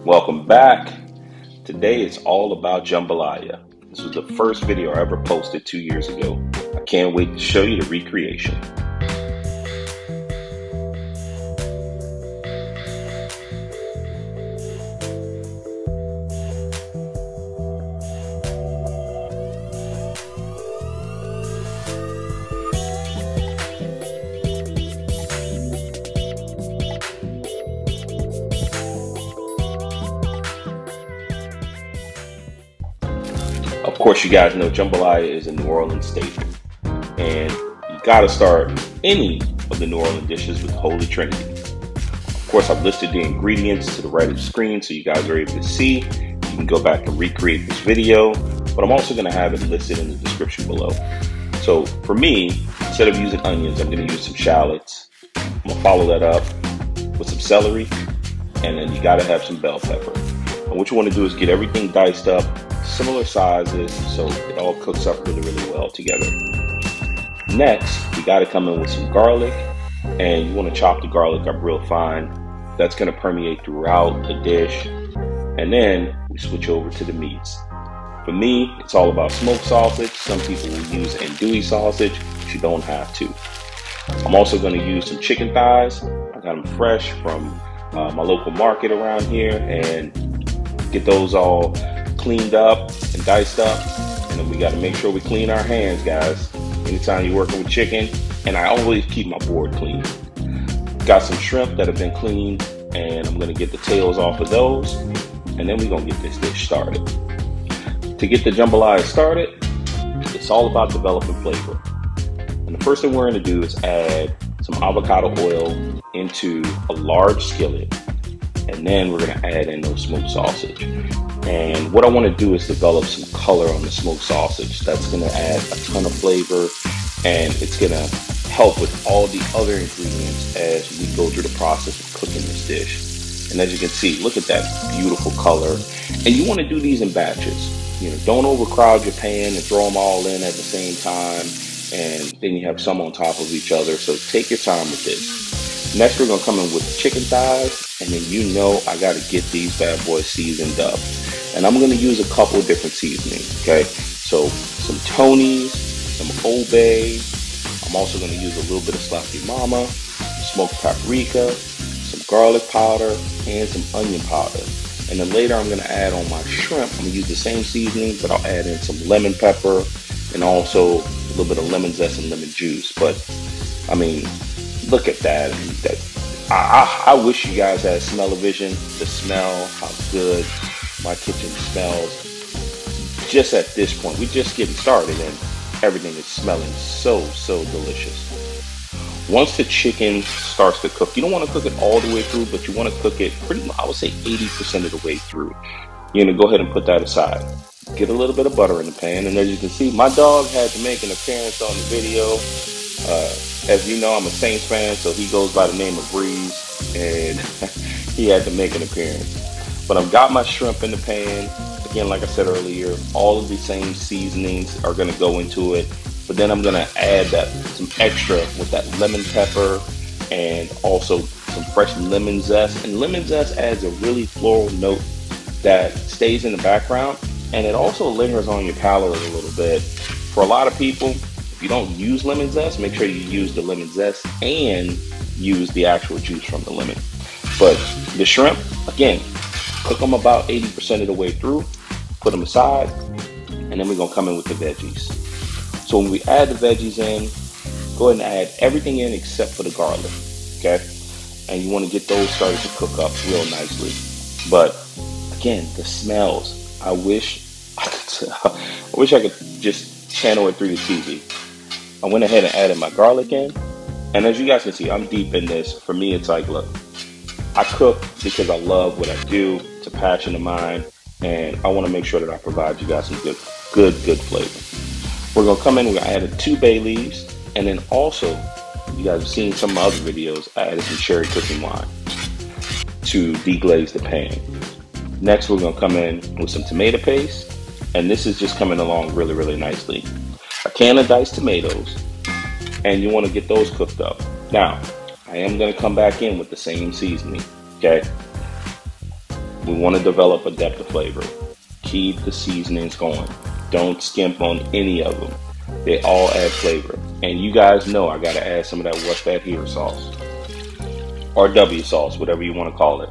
Welcome back. Today it's all about jambalaya. This was the first video I ever posted 2 years ago. I can't wait to show you the recreation. Of course, you guys know jambalaya is a New Orleans staple, and you gotta start any of the New Orleans dishes with Holy Trinity. Of course, I've listed the ingredients to the right of the screen so you guys are able to see. You can go back and recreate this video, but I'm also gonna have it listed in the description below. So for me, instead of using onions, I'm gonna use some shallots. I'm gonna follow that up with some celery, and then you gotta have some bell pepper. And what you wanna do is get everything diced up, similar sizes, so it all cooks up really well together. Next, you got to come in with some garlic, and you want to chop the garlic up real fine. That's going to permeate throughout the dish. And then we switch over to the meats. For me, it's all about smoked sausage. Some people will use andouille sausage, but you don't have to. I'm also going to use some chicken thighs. I got them fresh from my local market around here, and get those all cleaned up and diced up. And then we got to make sure we clean our hands, guys, anytime you're working with chicken. And I always keep my board clean. Got some shrimp that have been cleaned, and I'm going to get the tails off of those, and then we're going to get this dish started. To get the jambalaya started, it's all about developing flavor. And the first thing we're going to do is add some avocado oil into a large skillet, and then we're going to add in those smoked sausage. And what I want to do is develop some color on the smoked sausage. That's going to add a ton of flavor, and it's going to help with all the other ingredients as we go through the process of cooking this dish. And as you can see, look at that beautiful color. And you want to do these in batches. You know, don't overcrowd your pan and throw them all in at the same time, and then you have some on top of each other. So take your time with this. Next, we're going to come in with chicken thighs, and then you know I got to get these bad boys seasoned up. And I'm going to use a couple of different seasonings, okay? So some Tony's, some Old Bay. I'm also going to use a little bit of sloppy mama, smoked paprika, some garlic powder, and some onion powder. And then later I'm going to add on my shrimp. I'm going to use the same seasoning, but I'll add in some lemon pepper and also a little bit of lemon zest and lemon juice. But I mean, look at that. I wish you guys had smell-o-vision to smell how good my kitchen smells. Just at this point, we're just getting started, and everything is smelling so delicious. Once the chicken starts to cook, you don't want to cook it all the way through, but you want to cook it pretty much, I would say 80% of the way through. You're going to go ahead and put that aside. Get a little bit of butter in the pan, and as you can see, my dog had to make an appearance on the video. As you know, I'm a Saints fan, so he goes by the name of Breeze, and he had to make an appearance. But I've got my shrimp in the pan. Again, like I said earlier, all of the same seasonings are going to go into it. But then I'm going to add some extra with that lemon pepper and also some fresh lemon zest. And lemon zest adds a really floral note that stays in the background, and it also lingers on your palate a little bit. For a lot of people, if you don't use lemon zest, make sure you use the lemon zest and use the actual juice from the lemon. But the shrimp, again, cook them about 80% of the way through, put them aside, and then we're going to come in with the veggies. So when we add the veggies in, go ahead and add everything in except for the garlic, okay? And you want to get those started to cook up real nicely. But again, the smells, I wish I could just channel it through the TV. I went ahead and added my garlic in, and as you guys can see, I'm deep in this. For me, it's like, look, I cook because I love what I do. It's a passion of mine, and I want to make sure that I provide you guys some good flavor. We're going to come in, we're going to add 2 bay leaves, and then also, you guys have seen some of my other videos, I added some cherry cooking wine to deglaze the pan. Next, we're going to come in with some tomato paste, and this is just coming along really nicely. A can of diced tomatoes, and you want to get those cooked up. Now, I am going to come back in with the same seasoning, okay? We want to develop a depth of flavor. Keep the seasonings going. Don't skimp on any of them. They all add flavor. And you guys know I got to add some of that what's that here sauce. Or W sauce, whatever you want to call it.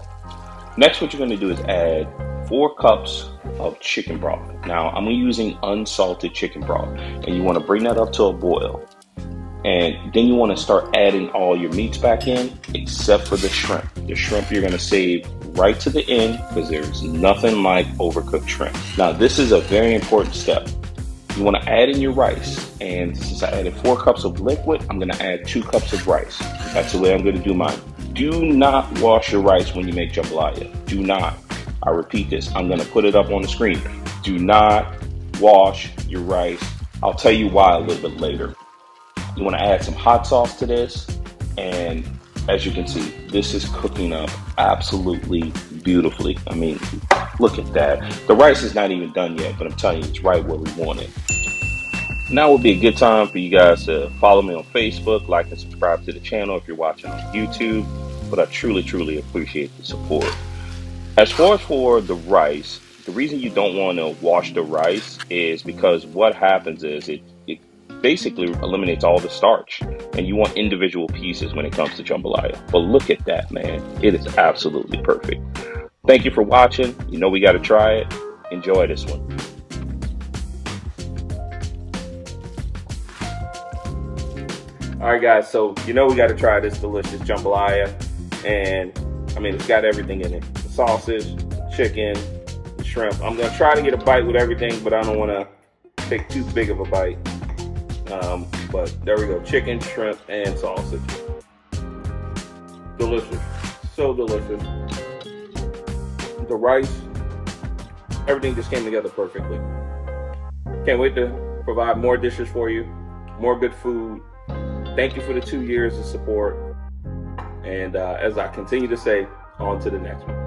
Next, what you're going to do is add 4 cups of chicken broth. Now, I'm using unsalted chicken broth. And you want to bring that up to a boil. And then you want to start adding all your meats back in, except for the shrimp. The shrimp you're going to save right to the end because there's nothing like overcooked shrimp. Now, this is a very important step. You want to add in your rice. And since I added 4 cups of liquid, I'm going to add 2 cups of rice. That's the way I'm going to do mine. Do not wash your rice when you make jambalaya. Do not. I repeat this. I'm going to put it up on the screen. Do not wash your rice. I'll tell you why a little bit later. You want to add some hot sauce to this, and as you can see, this is cooking up absolutely beautifully. I mean, look at that. The rice is not even done yet, but I'm telling you, it's right where we want it. Now would be a good time for you guys to follow me on Facebook, like and subscribe to the channel if you're watching on YouTube, but I truly appreciate the support. As far as for the rice, the reason you don't want to wash the rice is because what happens is it basically eliminates all the starch, and you want individual pieces when it comes to jambalaya. But look at that, man. It is absolutely perfect. Thank you for watching. You know we got to try it. Enjoy this one. All right, guys, so you know we got to try this delicious jambalaya, and I mean, it's got everything in it. The sausage, the chicken, the shrimp. I'm going to try to get a bite with everything, but I don't want to take too big of a bite. But there we go, chicken, shrimp, and sausage. Delicious, so delicious. The rice, everything just came together perfectly. Can't wait to provide more dishes for you, more good food. Thank you for the 2 years of support. And as I continue to say, on to the next one.